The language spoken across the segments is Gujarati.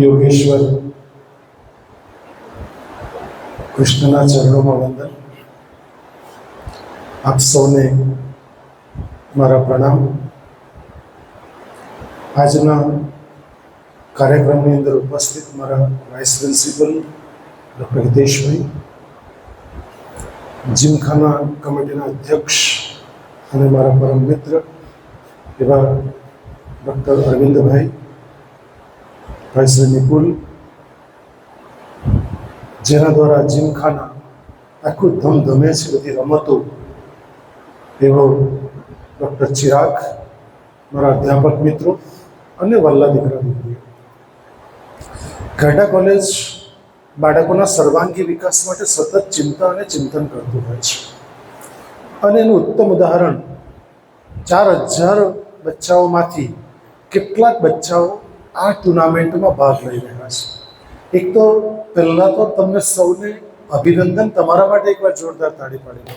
યોગેશ્વર કૃષ્ણના ચરણોમાં વંદન. આપ સૌને મારા પ્રણામ. આજના કાર્યક્રમની અંદર ઉપસ્થિત મારા vice principal doctor Hiteshbhai, gymkhana કમિટીના અધ્યક્ષ અને મારા પરમ મિત્ર એવા ડૉક્ટર અરવિંદભાઈ, ભાઈ શ્રી નિપુલ, જેના દ્વારા જીમખાના આખું ધમધમે છે બધી રમતો, એવો ડૉક્ટર ચિરાગ, મારા અધ્યાપક મિત્રો અને વલ્લા દીકરા દીકરીઓ. ઘાટા કોલેજ બાળકોના સર્વાંગી વિકાસ માટે સતત ચિંતા અને ચિંતન કરતું હોય છે, અને એનું ઉત્તમ ઉદાહરણ 4000 બચ્ચાઓમાંથી કેટલાક બચ્ચાઓ આ ટુર્નામેન્ટમાં ભાગ લઈ રહ્યા છે. એક તો પહેલાં તો તમને સૌને અભિનંદન, તમારા માટે એકવાર જોરદાર તાળી પાડી દો,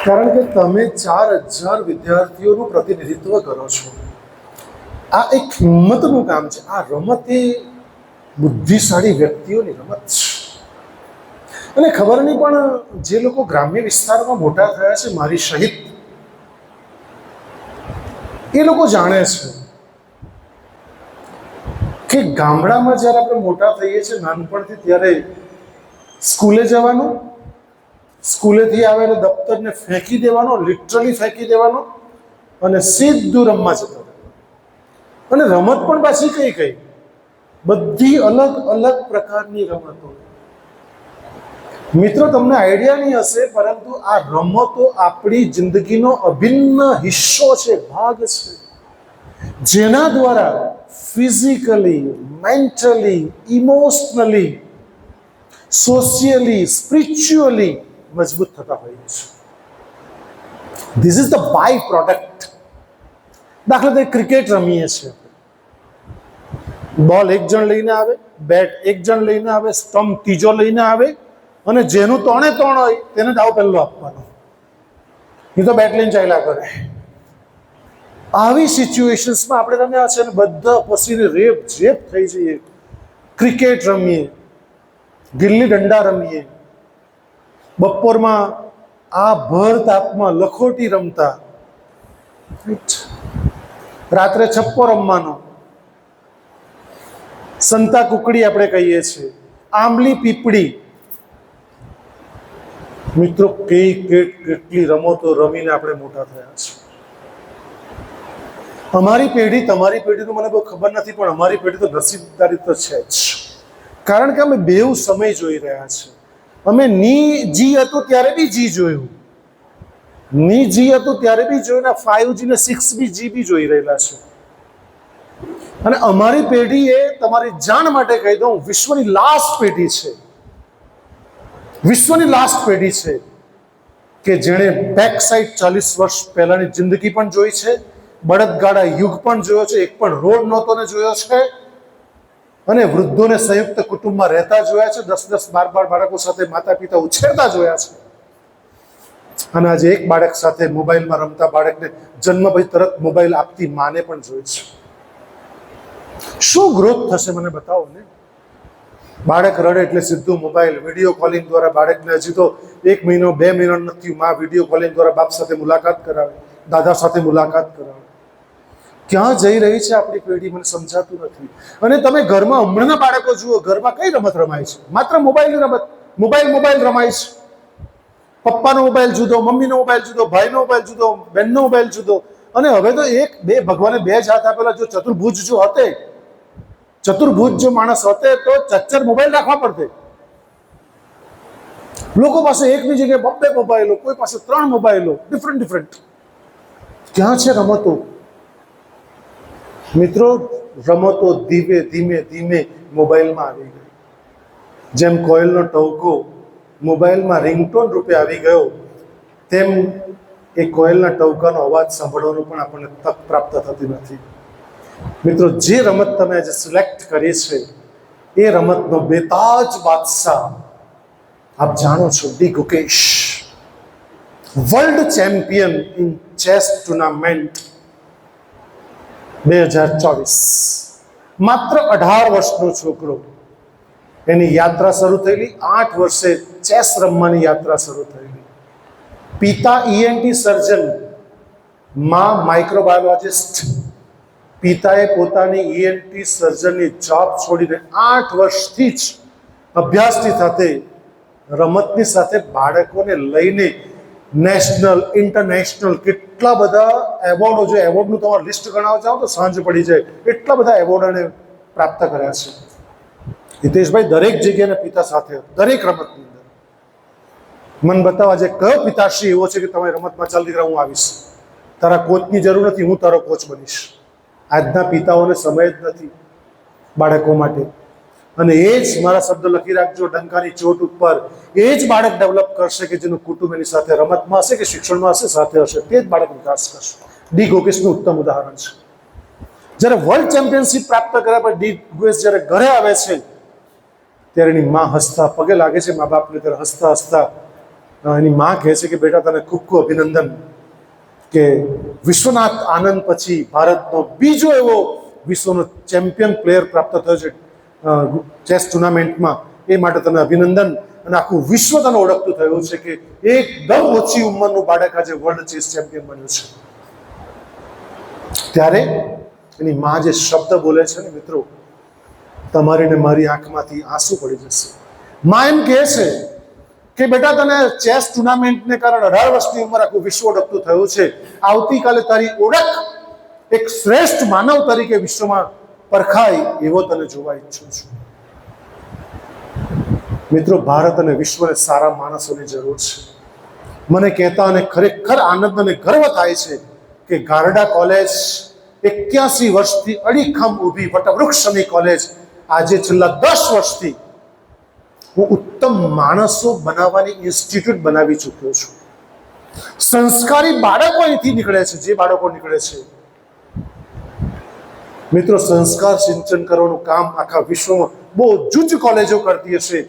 કારણ કે તમે 4000 વિદ્યાર્થીઓનું પ્રતિનિધિત્વ કરો છો. આ એક હિંમતનું કામ છે. આ રમત એ બુદ્ધિશાળી વ્યક્તિઓની રમત છે. અને ખબર નહીં, પણ જે લોકો ગ્રામ્ય વિસ્તારમાં મોટા થયા છે મારી સહિત, એ લોકો જાણે છે કે ગામડામાં જ્યારે આપણે મોટા થઈએ છીએ નાનપણથી, ત્યારે સ્કૂલે જવાનું, સ્કૂલેથી આવે એટલે દફતરને ફેંકી દેવાનો, લિટરલી ફેંકી દેવાનો, અને સીધું રમવા જતો. અને રમત પણ પાછી કઈ કઈ બધી અલગ અલગ પ્રકારની રમતો. મિત્રો, તમને આઈડિયા નહીં હશે, પરંતુ આ રમતો આપણી જિંદગીનો અભિન્ન હિસ્સો છે, ભાગ છે, જેના દ્વારા physically, mentally, emotionally, socially, spiritually મજબૂત થતા હોઈએ છીએ. This is the by product. દાખલા તરીકે ક્રિકેટ રમીએ છીએ, બોલ એક જણ લઈને આવે, બેટ એક જણ લઈને આવે, સ્ટમ્પ ત્રીજો લઈને આવે, અને જેનું 3-3 હોય તેને દાવ પહેલો આપવાનો, એ તો બેટ લઈને ચાલ્યા કરે. આવી સિચ્યુએશન્સમાં આપણે રમ્યા છે, અને બધા પસીને રેપ જેપ થઈ જઈએ. ક્રિકેટ રમીએ, ગિલ્લી દંડા રમીએ, બપોરમાં આ ભર તાપમાં લખોટી રમતા, રાત્રે છપ્પો રમવાનો, સંતા કુકડી આપણે કહીએ છીએ, આંબલી પીપળી. મિત્રો, કેટલી રમતો રમીને આપણે મોટા થયા છે. અમારી પેઢી, તમારી પેઢીનું મને બહુ ખબર નથી, પણ અમારી પેઢી તો નસીબદારી તો છે જ, કારણ કે અમે બેઉ સમય જોઈ રહ્યા છે. અમે ની જી હતું ત્યારે બી જી જોયું, ની જી હતું ત્યારે બી જોયું, 5G ને 6G બી જોઈ રહેલા છે. અને અમારી પેઢી એ, તમારી જાણ માટે કહી દઉં, વિશ્વની લાસ્ટ પેઢી છે, વિશ્વની લાસ્ટ પેઢી છે કે જેણે બેક સાઈડ 40 વર્ષ પહેલાની જિંદગી પણ જોઈ છે, બળદગાડા યુગ પણ જોયો છે, એક પણ રોડ નહોતો ને જોયો છે, અને વૃદ્ધોને સંયુક્ત કુટુંબમાં રહેતા જોયા છે, 10-10, 12 બાળકો સાથે માતા પિતા ઉછેરતા જોયા છે. અને આજે એક બાળક સાથે મોબાઈલમાં રમતા બાળકને જન્મ પછી તરત મોબાઈલ આપતી માને પણ જોઈ છે. શું ગ્રોથ થશે મને બતાવો ને. બાળક રડે એટલે સીધું મોબાઈલ, વિડીયો કોલિંગ દ્વારા બાળકને, હજી તો 1 મહિનો 2 મહિનો નથી, માં વિડીયો કોલિંગ દ્વારા બાપ સાથે મુલાકાત કરાવે, દાદા સાથે મુલાકાત કરાવે. ક્યાં જઈ રહી છે આપણી પેઢી મને સમજાતું નથી. અને તમે ઘરમાં હમણાંના બાળકો જુઓ, ઘરમાં કઈ રમત રમાય છે? માત્ર મોબાઈલની રમત. મોબાઈલ રમાય છે. પપ્પાનો મોબાઈલ જુદો, મમ્મીનો મોબાઈલ જુદો, ભાઈનો મોબાઈલ જુદો, બહેનનો મોબાઈલ જુદો. અને હવે તો ભગવાને 2 જ હાથ આપેલા. જો ચતુર્ભુજ જો માણસ હોતે તો 4 મોબાઈલ રાખવા પડતે. લોકો પાસે એકની જગ્યાએ 2 મોબાઈલો, કોઈ પાસે 3 મોબાઈલો, ડિફરન્ટ. ક્યાં છે રમતો? મિત્રો, રમતો ધીમે ધીમે મોબાઈલમાં આવી ગઈ. જેમ કોયલનો ટહુકો મોબાઈલમાં રિંગટોન રૂપે આવી ગયો, તેમ એ કોયલના ટહુકાનો અવાજ સાંભળવાનું પણ આપણને તક પ્રાપ્ત થતી નથી. મિત્રો, જે રમત તમે આજે સિલેક્ટ કરી છે, એ રમતનો બેતાજ બાદશાહ આપ જાણો છો, D Gukesh, world champion in chess tournament. 2024 માત્ર 18 વર્ષનો છોકરો, એની યાત્રા શરૂ થયેલી 8 વર્ષે ચેસ રમવાની યાત્રા શરૂ થયેલી. પિતા ઈએનટી સર્જન, માં માઇક્રોબાયોલોજિસ્ટ. પિતાએ પોતાની ઈએનટી સર્જનની જોબ છોડીને 8 વર્ષથી જ અભ્યાસની સાથે રમતની સાથે બાળકોને લઈને નેશનલ, ઇન્ટરનેશનલ કેટલા બધા એવોર્ડો, જો એવોર્ડનું તમારું લિસ્ટ ગણાવવા જાઓ તો સાંજ પડી જાય, એટલા બધા એવોર્ડ એને પ્રાપ્ત કર્યા છે. હિતેશભાઈ દરેક જગ્યાના પિતા સાથે, દરેક રમતની અંદર. મન બતાવવા જે કયો પિતાશ્રી એવો છે કે તમારી રમતમાં ચાલ દીકરા હું આવીશ, તારા કોચની જરૂર નથી, હું તારો કોચ બનીશ. આજના પિતાઓને સમય જ નથી બાળકો માટે. અને એ જ મારા શબ્દ લખી રાખજો ડંકાની ચોટ ઉપર, એ જ બાળક ડેવલપ કરશે કે જેનું કુટુંબ એની સાથે રમતમાં હશે કે શિક્ષણમાં હશે, સાથે હશે, તે જ બાળક વિકાસ કરશે. ડી ગોકેશનું ઉત્તમ ઉદાહરણ છે. જ્યારે વર્લ્ડ ચેમ્પિયનશિપ પ્રાપ્ત કર્યા પછી ડી ગોકેશ જ્યારે ઘરે આવે છે ત્યારે એની માં હસતા પગે લાગે છે મા બાપને, ત્યારે હસતા હસતા એની માં કહે છે કે બેટા તને ખૂબ ખૂબ અભિનંદન કે વિશ્વનાથ આનંદ પછી ભારતનો બીજો એવો વિશ્વનો ચેમ્પિયન પ્લેયર પ્રાપ્ત થયો છે ચેસ ટુર્નામેન્ટમાં, એ માટે તને અભિનંદન. અને આખું વિશ્વ તને ઓળખતું થયું છે કે એકદમ ઓછી ઉંમરનું બાળક આજે વર્લ્ડ ચેસ ચેમ્પિયન બન્યું છે. ત્યારે એની માં જે શબ્દ બોલે છે ને મિત્રો, તમારી ને મારી આંખમાંથી આંસુ પડી જશે. માં એમ કહે છે કે બેટા તને ચેસ ટુર્નામેન્ટને કારણે 18 વર્ષની ઉંમર આખું વિશ્વ ઓળખતું થયું છે. આવતીકાલે તારી ઓળખ એક શ્રેષ્ઠ માનવ તરીકે વિશ્વમાં પરખાય એવો તને જોવા ઈચ્છું છું. મિત્રો, ભારત અને વિશ્વને સારા માણસોની જરૂર છે. મને કહેતા અને ખરેખર આનંદ અને ગર્વ થાય છે કે ગારડા કોલેજ 81 વર્ષથી અડીખમ ઊભી વટવૃક્ષની કોલેજ આજે છેલ્લા 10 વર્ષથી હું ઉત્તમ માણસો બનાવવાની ઇન્સ્ટિટ્યૂટ બનાવી ચૂક્યો છું. સંસ્કારી બાળકો અહીંથી નીકળે છે. જે બાળકો નીકળે છે મિત્રો, સંસ્કાર સિંચન કરવાનું કામ આખા વિશ્વમાં બહુ જુજ કોલેજો કરતી હશે,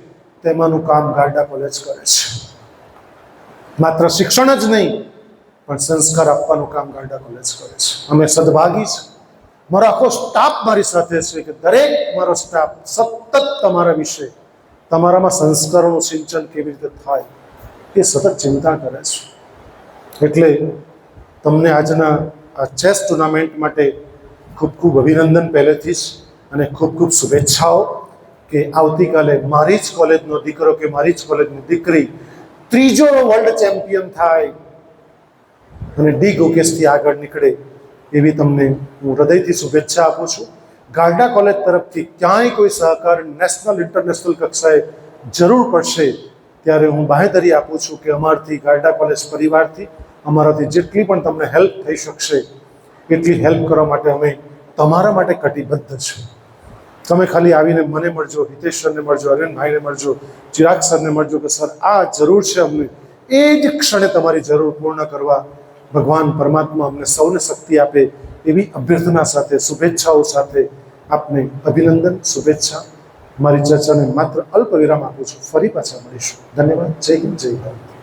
તેમાંનું કામ ગારડા કોલેજ કરે છે. માત્ર શિક્ષણ જ નહીં પણ સંસ્કાર આપવાનું કામ ગારડા કોલેજ કરે છે. અમે સદભાગી છે. મારો આખો સ્ટાફ મારી સાથે છે કે દરેક મારો સ્ટાફ સતત તમારા વિશે, તમારામાં સંસ્કારોનું સિંચન કેવી રીતે થાય એ સતત ચિંતા કરે છે. એટલે તમને આજના આ ચેસ ટુર્નામેન્ટ માટે ખૂબ ખૂબ અભિનંદન પહેલેથી જ, અને ખૂબ ખૂબ શુભેચ્છાઓ કે આવતીકાલે મારી જ કોલેજનો દીકરો કે મારી જ કોલેજની દીકરી ત્રીજો વર્લ્ડ ચેમ્પિયન થાય અને ડી ગોકેશથી આગળ નીકળે એવી તમને હું હૃદયથી શુભેચ્છા આપું છું. ગારડા કોલેજ તરફથી ક્યાંય કોઈ સહકાર નેશનલ, ઇન્ટરનેશનલ કક્ષાએ જરૂર પડશે ત્યારે હું બાંહેધરી આપું છું કે અમારથી, ગારડા કોલેજ પરિવારથી, અમારાથી જેટલી પણ તમને હેલ્પ થઈ શકશે એટલી હેલ્પ કરવા માટે અમે તમારા માટે કટિબદ્ધ છે. તમે ખાલી આવીને મને મળજો, હિતેશ સરને મળજો, અરવિંદભાઈને મળજો, ચિરાગ સરને મળજો કે સર આ જરૂર છે અમને, એ જ ક્ષણે તમારી જરૂર પૂર્ણ કરવા ભગવાન પરમાત્મા અમને સૌને શક્તિ આપે એવી અભ્યર્થના સાથે, શુભેચ્છાઓ સાથે આપને અભિનંદન, શુભેચ્છા. મારી ચર્ચાને માત્ર અલ્પ વિરામ આપું છું. ફરી પાછા મળીશું. ધન્યવાદ. જય હિન્દ, જય ભારત.